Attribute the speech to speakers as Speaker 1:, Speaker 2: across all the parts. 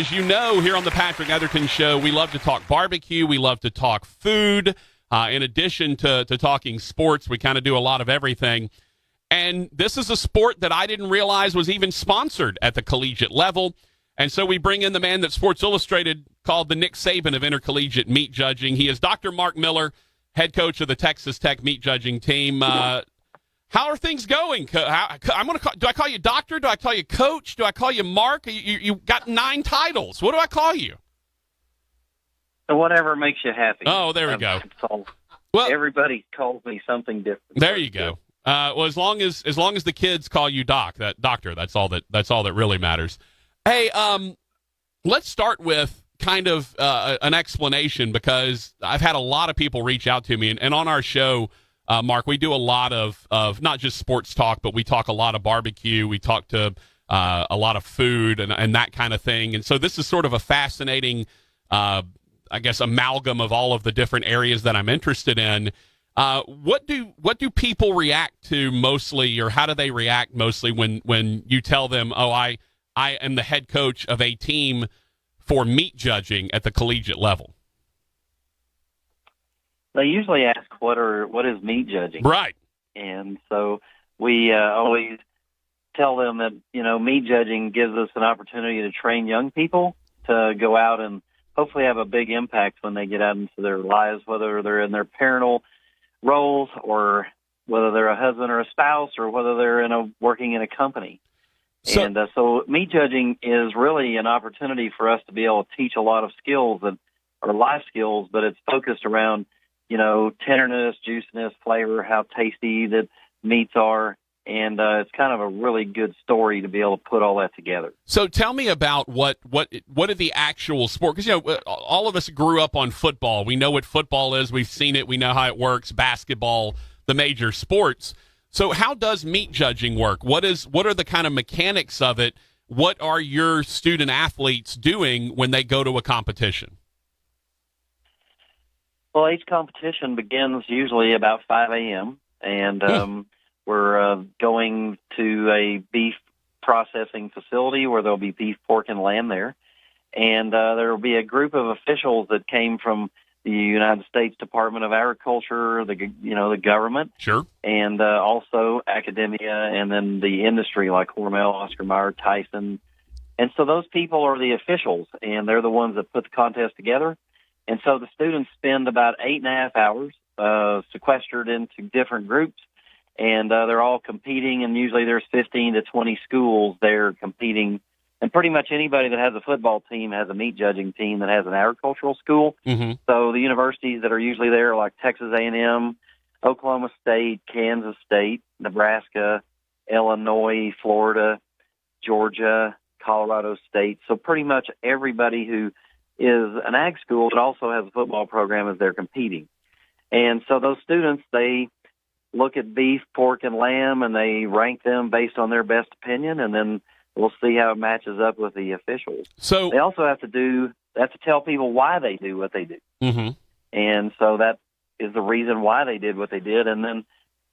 Speaker 1: As you know, here on the Patrick Netherton Show, we love to talk barbecue. We love to talk food. In addition to talking sports, we kind of do a lot of everything. And this is a sport that I didn't realize was even sponsored at the collegiate level. And so we bring in the man that Sports Illustrated called the Nick Saban of intercollegiate meat judging. He is Dr. Mark Miller, head coach of the Texas Tech meat judging team. How are things going? Do I call you doctor? Do I call you coach? Do I call you Mark? You got 9 titles. What do I call you?
Speaker 2: Whatever makes you happy.
Speaker 1: Oh, there we go.
Speaker 2: Well, everybody calls me something different.
Speaker 1: There you go. Well, as long as the kids call you doctor, that's all that really matters. Hey, let's start with kind of an explanation, because I've had a lot of people reach out to me, and on our show, Mark, we do a lot of not just sports talk, but we talk a lot of barbecue. We talk to a lot of food and that kind of thing. And so this is sort of a fascinating, I guess, amalgam of all of the different areas that I'm interested in. What do people react to mostly, or how do they react mostly when you tell them, oh, I am the head coach of a team for meat judging at the collegiate level?
Speaker 2: They usually ask, what is meat judging?
Speaker 1: Right.
Speaker 2: And so we always tell them that, meat judging gives us an opportunity to train young people to go out and hopefully have a big impact when they get out into their lives, whether they're in their parental roles or whether they're a husband or a spouse or whether they're working in a company. So meat judging is really an opportunity for us to be able to teach a lot of skills that are life skills, but it's focused around tenderness, juiciness, flavor, how tasty the meats are. And it's kind of a really good story to be able to put all that together. So
Speaker 1: tell me about what are the actual sport? Because, all of us grew up on football. We know what football is. We've seen it. We know how it works. Basketball, the major sports. So how does meat judging work? What are the kind of mechanics of it? What are your student athletes doing when they go to a competition?
Speaker 2: Well, each competition begins usually about 5 a.m., and we're going to a beef processing facility where there'll be beef, pork, and lamb there. And there will be a group of officials that came from the United States Department of Agriculture, the government.
Speaker 1: Sure.
Speaker 2: And also academia, and then the industry like Hormel, Oscar Mayer, Tyson. And so those people are the officials, and they're the ones that put the contest together. And so the students spend about 8.5 hours sequestered into different groups, and they're all competing, and usually there's 15 to 20 schools there competing. And pretty much anybody that has a football team has a meat judging team that has an agricultural school. Mm-hmm. So the universities that are usually there are like Texas A&M, Oklahoma State, Kansas State, Nebraska, Illinois, Florida, Georgia, Colorado State. So pretty much everybody who is an ag school that also has a football program as they're competing. And so those students, they look at beef, pork, and lamb, and they rank them based on their best opinion, and then we'll see how it matches up with the officials. So they also have to tell people why they do what they do. Mm-hmm. And so that is the reason why they did what they did. And then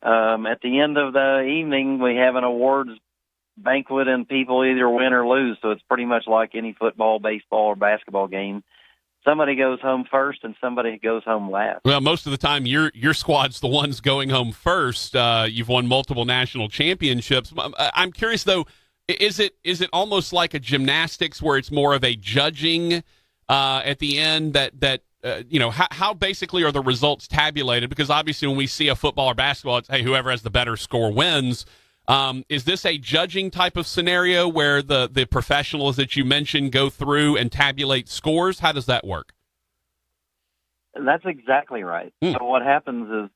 Speaker 2: at the end of the evening, we have an awards banquet, and people either win or lose. So it's pretty much like any football, baseball, or basketball game. Somebody goes home first and somebody goes home last.
Speaker 1: Well, most of the time your squad's the ones going home first. You've won multiple national championships. I'm curious, though, is it almost like a gymnastics where it's more of a judging at the end that how basically are the results tabulated? Because obviously when we see a football or basketball, it's, hey, whoever has the better score wins. Is this a judging type of scenario where the professionals that you mentioned go through and tabulate scores? How does that work?
Speaker 2: That's exactly right. So what happens is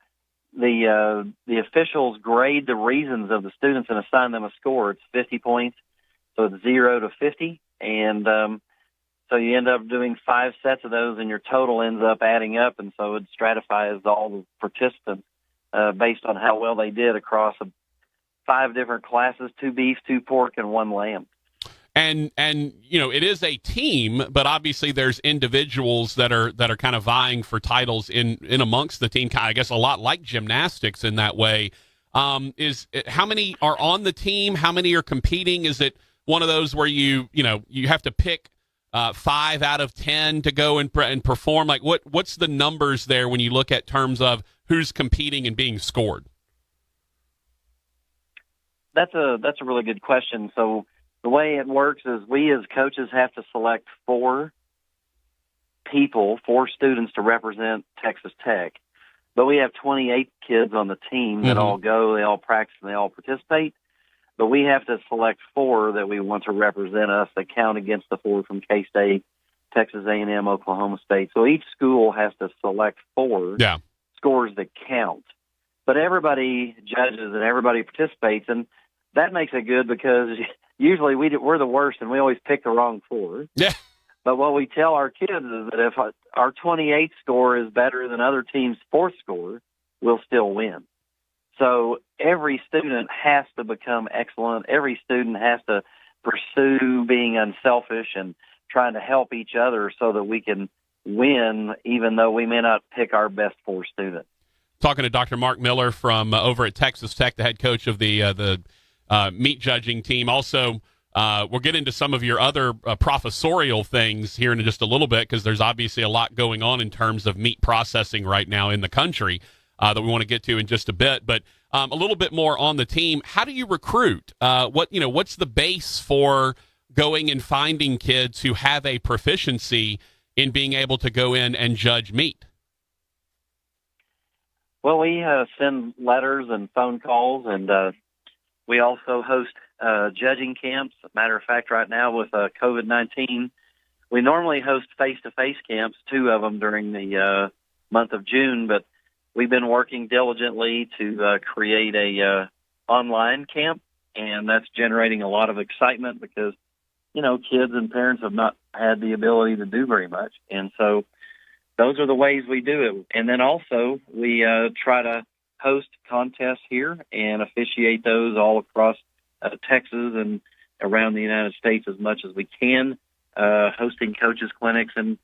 Speaker 2: the officials grade the reasons of the students and assign them a score. It's 50 points, so it's 0 to 50. And so you end up doing 5 sets of those, and your total ends up adding up. And so it stratifies all the participants based on how well they did across 5 different classes: 2 beef, 2 pork, and 1 lamb.
Speaker 1: And it is a team, but obviously there's individuals that are kind of vying for titles in amongst the team. I guess a lot like gymnastics in that way. How many are on the team? How many are competing? Is it one of those where you have to pick 5 out of 10 to go and perform? Like, what's the numbers there when you look at terms of who's competing and being scored?
Speaker 2: That's a really good question. So the way it works is we as coaches have to select 4 students to represent Texas Tech. But we have 28 kids on the team that all go, they all practice, and they all participate. But we have to select 4 that we want to represent us that count against the 4 from K-State, Texas A&M, Oklahoma State. So each school has to select 4 scores that count. But everybody judges and everybody participates, and that makes it good because usually we're the worst and we always pick the wrong 4.
Speaker 1: Yeah.
Speaker 2: But what we tell our kids is that if our 28 score is better than other teams' 4th score, we'll still win. So every student has to become excellent. Every student has to pursue being unselfish and trying to help each other so that we can win, even though we may not pick our best 4 students.
Speaker 1: Talking to Dr. Mark Miller from over at Texas Tech, the head coach of the meat judging team. Also, we'll get into some of your other professorial things here in just a little bit because there's obviously a lot going on in terms of meat processing right now in the country that we want to get to in just a bit. But a little bit more on the team. How do you recruit? What's the base for going and finding kids who have a proficiency in being able to go in and judge meat?
Speaker 2: Well, we send letters and phone calls, and we also host judging camps. Matter of fact, right now with COVID-19, we normally host face-to-face camps, 2 of them during the month of June, but we've been working diligently to create a online camp, and that's generating a lot of excitement because, kids and parents have not had the ability to do very much. And so those are the ways we do it. And then also we try to host contests here and officiate those all across Texas and around the United States as much as we can, hosting coaches clinics and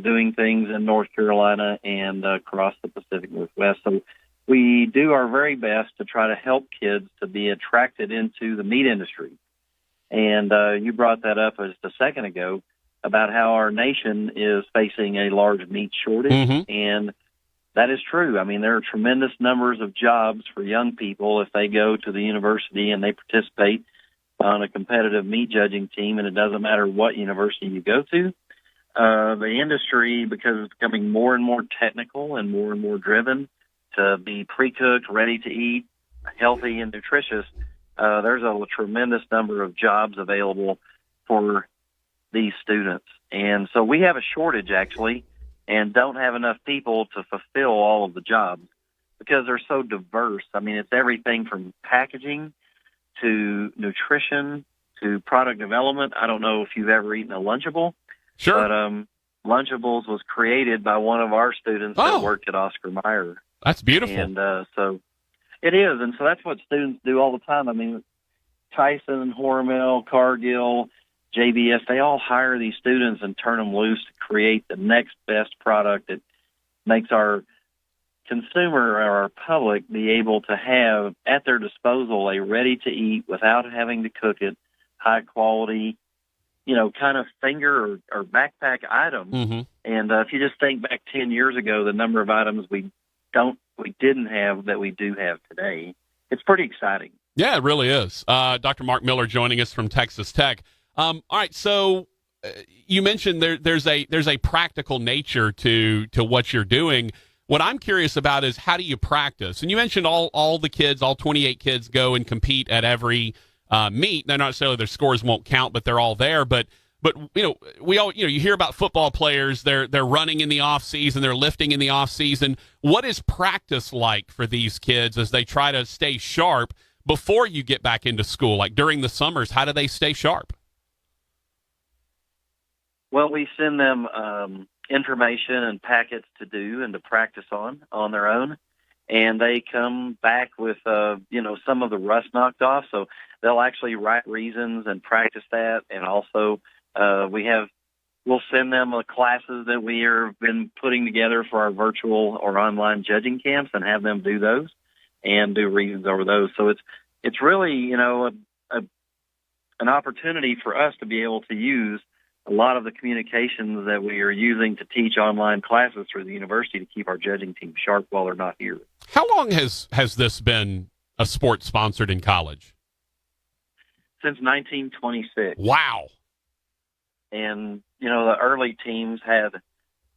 Speaker 2: doing things in North Carolina and across the Pacific Northwest. So we do our very best to try to help kids to be attracted into the meat industry. And you brought that up just a second ago about how our nation is facing a large meat shortage. And that is true. I mean, there are tremendous numbers of jobs for young people if they go to the university and they participate on a competitive meat judging team, and it doesn't matter what university you go to. The industry, because it's becoming more and more technical and more driven to be pre-cooked, ready to eat, healthy and nutritious, there's a tremendous number of jobs available for these students. And so we have a shortage, actually, and don't have enough people to fulfill all of the jobs because they're so diverse. I mean, it's everything from packaging to nutrition to product development. I don't know if you've ever eaten a Lunchable.
Speaker 1: Sure.
Speaker 2: But Lunchables was created by one of our students that worked at Oscar Mayer.
Speaker 1: That's beautiful.
Speaker 2: And so it is. And so that's what students do all the time. I mean, Tyson, Hormel, Cargill, JBS, they all hire these students and turn them loose to create the next best product that makes our consumer or our public be able to have at their disposal a ready-to-eat without having to cook it, high-quality, kind of finger or backpack item. And if you just think back 10 years ago, the number of items we didn't have that we do have today, it's pretty exciting.
Speaker 1: Yeah, it really is. Dr. Mark Miller joining us from Texas Tech. All right, so you mentioned there's a practical nature to what you're doing. What I'm curious about is how do you practice? And you mentioned all the kids, all 28 kids go and compete at every meet. They're not necessarily their scores won't count, but they're all there. But you hear about football players. They're running in the off season. They're lifting in the off season. What is practice like for these kids as they try to stay sharp before you get back into school? Like during the summers, how do they stay sharp?
Speaker 2: Well, we send them information and packets to do and to practice on their own, and they come back with some of the rust knocked off. So they'll actually write reasons and practice that, and also we'll send them classes that we have been putting together for our virtual or online judging camps and have them do those and do reasons over those. So it's really an opportunity for us to be able to use a lot of the communications that we are using to teach online classes through the university to keep our judging team sharp while they're not here.
Speaker 1: How long has this been a sport sponsored in college?
Speaker 2: Since 1926.
Speaker 1: Wow.
Speaker 2: And, the early teams there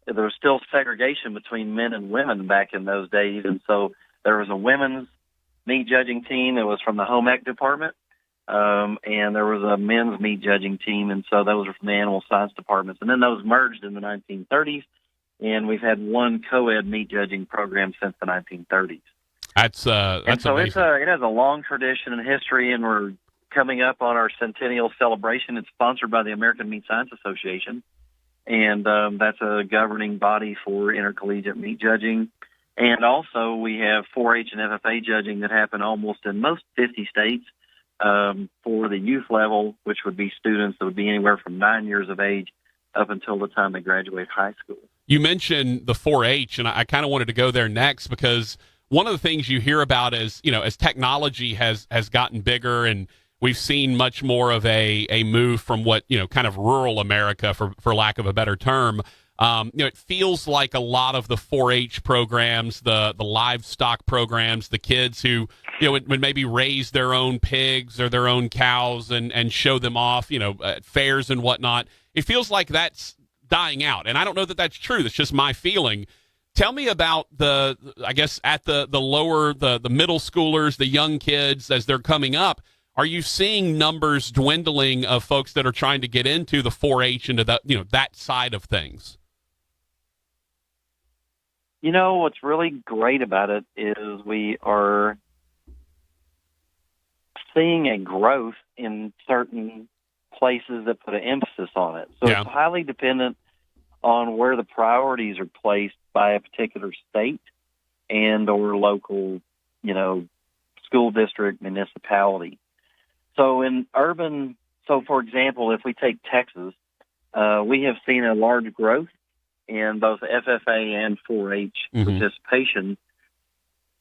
Speaker 2: was still segregation between men and women back in those days. And so there was a women's meat judging team that was from the home ec department. And there was a men's meat judging team. And so those were from the animal science departments. And then those merged in the 1930s. And we've had one co-ed meat judging program since the 1930s.
Speaker 1: That's
Speaker 2: so
Speaker 1: amazing.
Speaker 2: It has a long tradition and history, and we're coming up on our centennial celebration. It's sponsored by the American Meat Science Association, and that's a governing body for intercollegiate meat judging. And also we have 4-H and FFA judging that happen almost in most 50 states for the youth level, which would be students that would be anywhere from 9 years of age up until the time they graduate high school.
Speaker 1: You mentioned the 4-H, and I kind of wanted to go there next because one of the things you hear about is, as technology has gotten bigger and we've seen much more of a move from what, kind of rural America, for lack of a better term. It feels like a lot of the 4-H programs, the livestock programs, the kids who, would maybe raise their own pigs or their own cows and show them off, at fairs and whatnot. It feels like that's dying out. And I don't know that that's true. That's just my feeling. Tell me about the lower, the middle schoolers, the young kids as they're coming up. Are you seeing numbers dwindling of folks that are trying to get into the 4-H, into that side of things?
Speaker 2: What's really great about it is we are seeing a growth in certain places that put an emphasis on it. So It's highly dependent on where the priorities are placed by a particular state and or local, school district, municipality. So for example, if we take Texas, we have seen a large growth in both FFA and 4-H participation,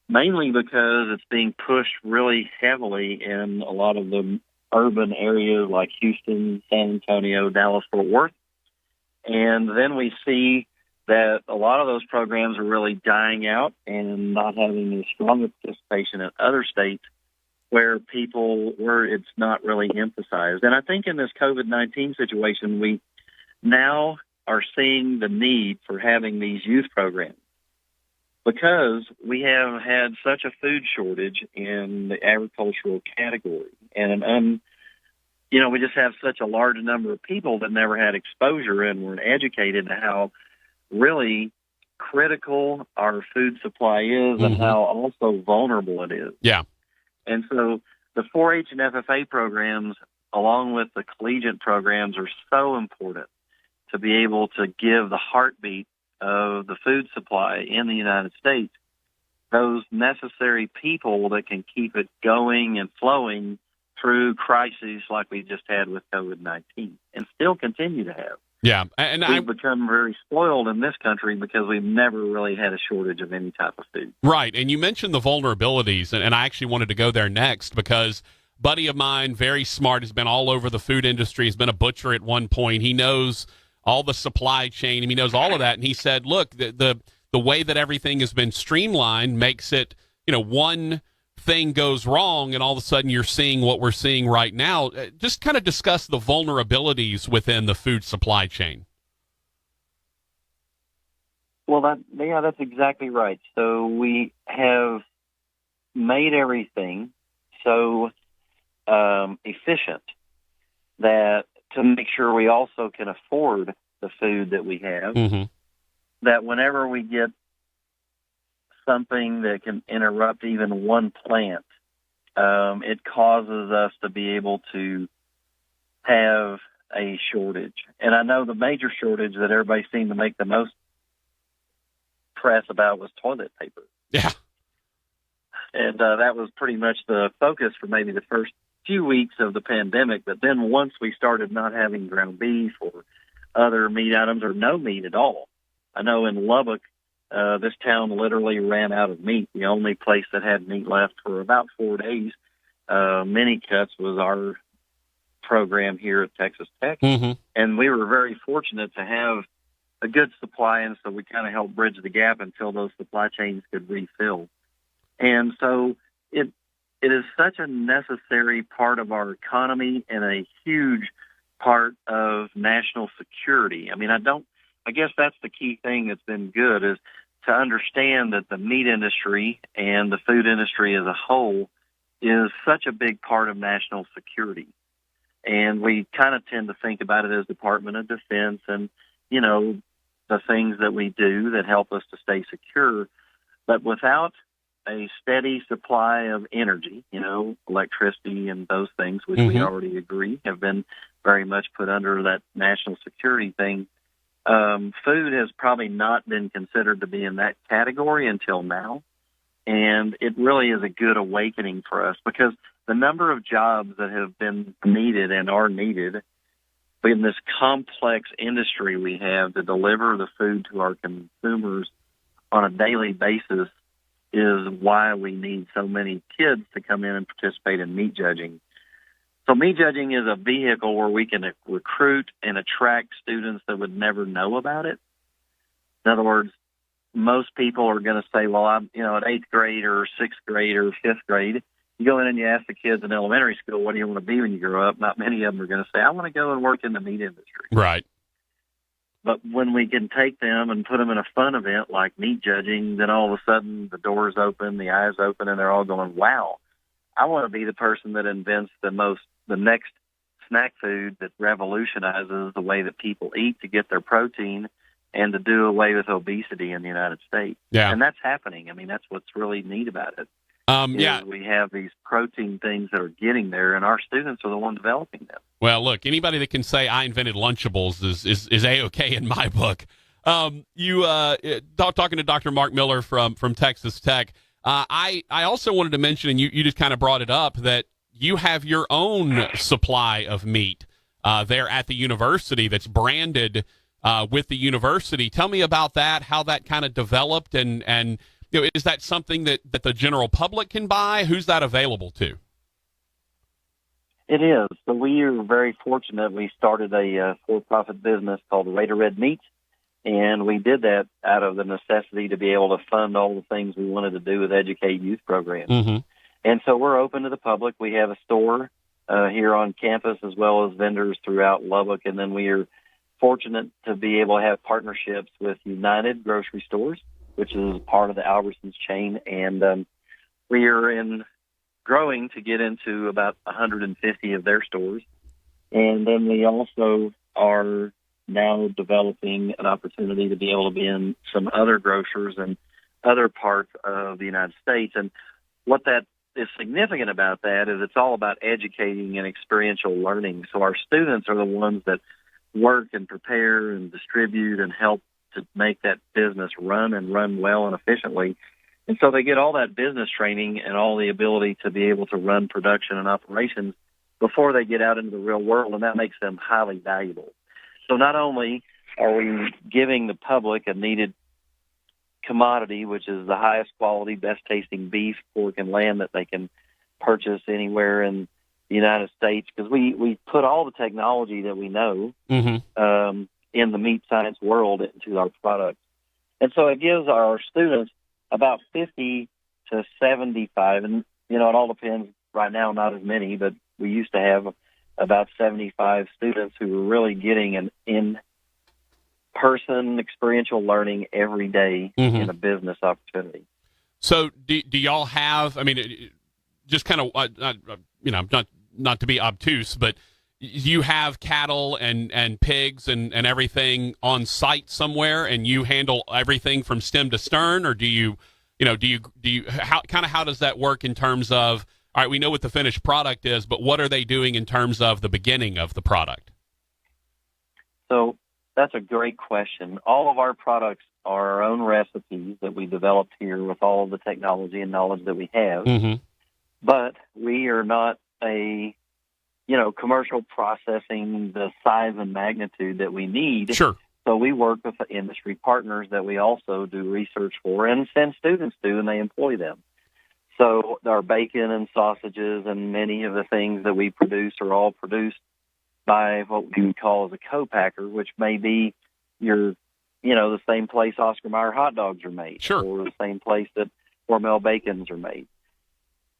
Speaker 2: mainly because it's being pushed really heavily in a lot of the urban areas like Houston, San Antonio, Dallas, Fort Worth. And then we see that a lot of those programs are really dying out and not having as strong a participation in other states where it's not really emphasized. And I think in this COVID-19 situation, we now are seeing the need for having these youth programs because we have had such a food shortage in the agricultural category. And, we just have such a large number of people that never had exposure and weren't educated to how really critical our food supply is and how also vulnerable it is.
Speaker 1: Yeah.
Speaker 2: And so the 4-H and FFA programs, along with the collegiate programs, are so important to be able to give the heartbeat of the food supply in the United States those necessary people that can keep it going and flowing through crises like we just had with COVID-19 and still continue to have.
Speaker 1: Yeah, and
Speaker 2: we've become very spoiled in this country because we've never really had a shortage of any type of food.
Speaker 1: Right, and you mentioned the vulnerabilities, and I actually wanted to go there next because a buddy of mine, very smart, has been all over the food industry, has been a butcher at one point. He knows all the supply chain, and he knows all of that, and he said, look, the way that everything has been streamlined makes it, one thing goes wrong and all of a sudden you're seeing what we're seeing right now. Just kind of discuss the vulnerabilities within the food supply chain.
Speaker 2: Well, that's exactly right. So we have made everything so efficient that to make sure we also can afford the food that we have, that whenever we get something that can interrupt even one plant, it causes us to be able to have a shortage. And I know the major shortage that everybody seemed to make the most press about was toilet paper.
Speaker 1: Yeah.
Speaker 2: And that was pretty much the focus for maybe the first few weeks of the pandemic. But then once we started not having ground beef or other meat items or no meat at all, I know in Lubbock, this town literally ran out of meat. The only place that had meat left for about 4 days, Mini Cuts was our program here at Texas Tech.
Speaker 1: Mm-hmm.
Speaker 2: And we were very fortunate to have a good supply, and so we kind of helped bridge the gap until those supply chains could refill. And so it is such a necessary part of our economy and a huge part of national security. I mean, I guess that's the key thing that's been good, is to understand that the meat industry and the food industry as a whole is such a big part of national security. And we kind of tend to think about it as Department of Defense and, the things that we do that help us to stay secure. But without a steady supply of energy, electricity and those things, which we already agree have been very much put under that national security thing, food has probably not been considered to be in that category until now. And it really is a good awakening for us, because the number of jobs that have been needed and are needed in this complex industry we have to deliver the food to our consumers on a daily basis is why we need so many kids to come in and participate in meat judging. So meat judging is a vehicle where we can recruit and attract students that would never know about it. In other words, most people are going to say, well, I'm, at 8th grade or 6th grade or 5th grade, you go in and you ask the kids in elementary school, what do you want to be when you grow up? Not many of them are going to say, I want to go and work in the meat industry.
Speaker 1: Right.
Speaker 2: But when we can take them and put them in a fun event like meat judging, then all of a sudden the doors open, the eyes open, and they're all going, wow, I want to be the person that invents the next snack food that revolutionizes the way that people eat to get their protein and to do away with obesity in the United States.
Speaker 1: Yeah.
Speaker 2: And that's happening. I mean, that's what's really neat about it. We have these protein things that are getting there, and our students are the ones developing them.
Speaker 1: Well, look, anybody that can say I invented Lunchables is A-okay in my book. Talking to Dr. Mark Miller from Texas Tech, I also wanted to mention, and you just kind of brought it up, that you have your own supply of meat there at the university that's branded with the university. Tell me about that, how that kind of developed, and is that something that the general public can buy? Who's that available to?
Speaker 2: It is. So we are very fortunate. We started a for-profit business called Raider Red Meats, and we did that out of the necessity to be able to fund all the things we wanted to do with Educate Youth programs.
Speaker 1: Mm-hmm.
Speaker 2: And so we're open to the public. We have a store here on campus as well as vendors throughout Lubbock, and then we are fortunate to be able to have partnerships with United Grocery Stores, which is part of the Albertsons chain, and we are growing to get into about 150 of their stores. And then we also are now developing an opportunity to be able to be in some other grocers and other parts of the United States. And what that is significant about that is it's all about educating and experiential learning. So our students are the ones that work and prepare and distribute and help to make that business run well and efficiently. And so they get all that business training and all the ability to be able to run production and operations before they get out into the real world, and that makes them highly valuable. So not only are we giving the public a needed commodity, which is the highest quality, best tasting beef, pork, and lamb that they can purchase anywhere in the United States, because we put all the technology that we know in the meat science world into our products. And so it gives our students about 50 to 75, and, it all depends. Right now, not as many, but we used to have about 75 students who were really getting an in-person experiential learning every day in a business opportunity.
Speaker 1: So do y'all have, just kind of, not to be obtuse, but you have cattle and pigs and everything on site somewhere, and you handle everything from stem to stern, or do you how does that work in terms of, all right, we know what the finished product is, but what are they doing in terms of the beginning of the product?
Speaker 2: So that's a great question. All of our products are our own recipes that we developed here with all of the technology and knowledge that we have. But we are not a commercial processing the size and magnitude that we need.
Speaker 1: Sure.
Speaker 2: So we work with the industry partners that we also do research for and send students to, and they employ them. So our bacon and sausages and many of the things that we produce are all produced by what we would call as a co-packer, which may be your, the same place Oscar Mayer hot dogs are made,
Speaker 1: Sure.
Speaker 2: or the same place that Hormel bacons are made.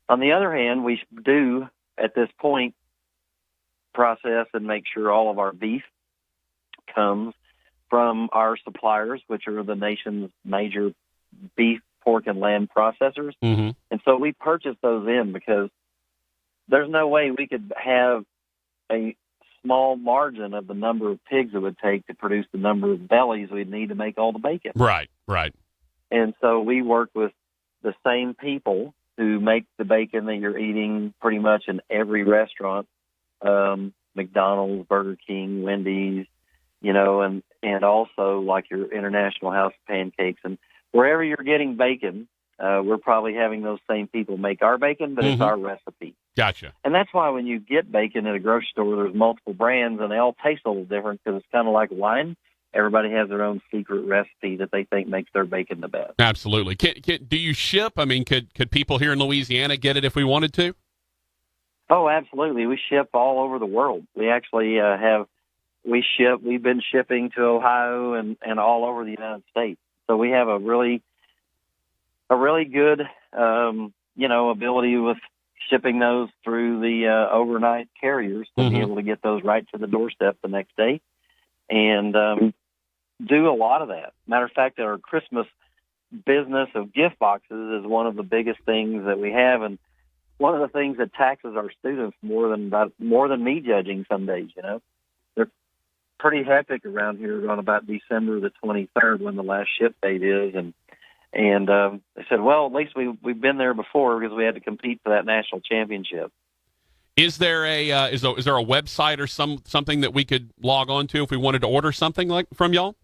Speaker 2: On the other hand, we do, at this point, process and make sure all of our beef comes from our suppliers, which are the nation's major beef, pork, and lamb processors.
Speaker 1: Mm-hmm.
Speaker 2: And so we purchase those in because there's no way we could have a small margin of the number of pigs it would take to produce the number of bellies we'd need to make all the bacon.
Speaker 1: Right, right.
Speaker 2: And so we work with the same people who make the bacon that you're eating pretty much in every restaurant, McDonald's, Burger King, Wendy's, and also like your International House of Pancakes. And wherever you're getting bacon, we're probably having those same people make our bacon, but it's our recipe.
Speaker 1: Gotcha.
Speaker 2: And that's why when you get bacon at a grocery store, there's multiple brands, and they all taste a little different because it's kind of like wine. Everybody has their own secret recipe that they think makes their bacon the best.
Speaker 1: Absolutely. Do you ship? I mean, could people here in Louisiana get it if we wanted to?
Speaker 2: Oh, absolutely. We ship all over the world. We actually we've been shipping to Ohio and all over the United States. So we have a really good, ability with shipping those through the overnight carriers to be able to get those right to the doorstep the next day, and do a lot of that. Matter of fact, our Christmas business of gift boxes is one of the biggest things that we have, and one of the things that taxes our students more than meat judging some days. They're pretty hectic around here on about December the 23rd when the last ship date is, and they said, well, at least we've been there before because we had to compete for that national championship.
Speaker 1: Is there is there a website or something that we could log on to if we wanted to order something like from y'all?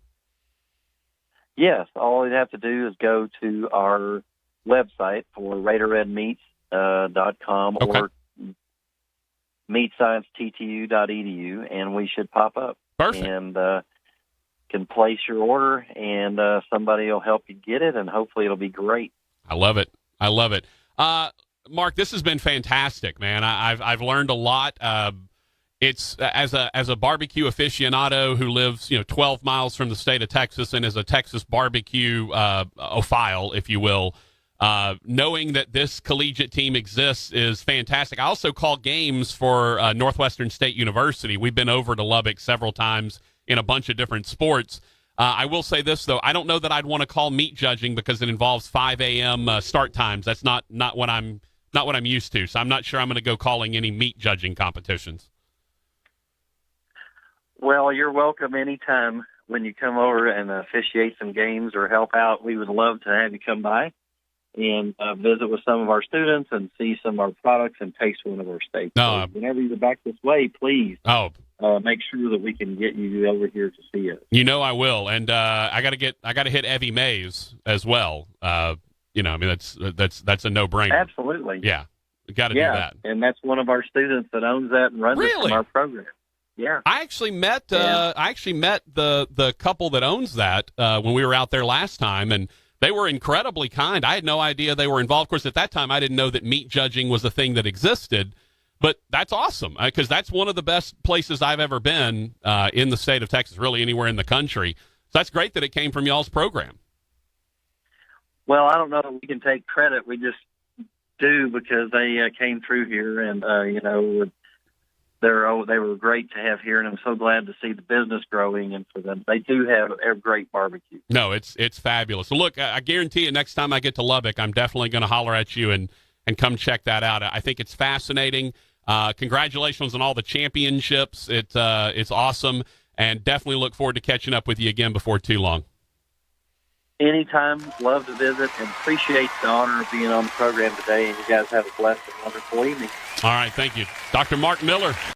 Speaker 2: Yes, all you'd have to do is go to our website for RaiderRedMeats.com or meatsciencettu.edu, and we should pop up.
Speaker 1: Perfect.
Speaker 2: And can place your order, and somebody will help you get it, and hopefully it'll be great.
Speaker 1: I love it. Mark, this has been fantastic, man. I've learned a lot. It's as a barbecue aficionado who lives 12 miles from the state of Texas and is a Texas barbecue ophile, if you will. Knowing that this collegiate team exists is fantastic. I also call games for Northwestern State University. We've been over to Lubbock several times in a bunch of different sports. I will say this, though. I don't know that I'd want to call meat judging because it involves 5 a.m. Start times. That's not what I'm used to. So I'm not sure I'm going to go calling any meat judging competitions.
Speaker 2: Well, you're welcome anytime when you come over and officiate some games or help out. We would love to have you come by and visit with some of our students and see some of our products and taste one of our steaks. So whenever you're back this way, please make sure that we can get you over here to see us.
Speaker 1: I will, and I got to hit Evie Mays as well. That's a no-brainer.
Speaker 2: Absolutely.
Speaker 1: Yeah, got to do that.
Speaker 2: And that's one of our students that owns that and runs it from our program. Yeah,
Speaker 1: I actually met the couple that owns that when we were out there last time, and they were incredibly kind. I had no idea they were involved. Of course, at that time, I didn't know that meat judging was a thing that existed. But that's awesome because that's one of the best places I've ever been in the state of Texas, really anywhere in the country. So that's great that it came from y'all's program.
Speaker 2: Well, I don't know that we can take credit. We just do because they came through here, and they were great to have here, and I'm so glad to see the business growing. And for them, they do have a great barbecue.
Speaker 1: No, it's fabulous. So look, I guarantee you, next time I get to Lubbock, I'm definitely going to holler at you and come check that out. I think it's fascinating. Congratulations on all the championships. It's awesome, and definitely look forward to catching up with you again before too long.
Speaker 2: Anytime. Love to visit and appreciate the honor of being on the program today. And you guys have a blessed and wonderful evening.
Speaker 1: All right. Thank you. Dr. Mark Miller.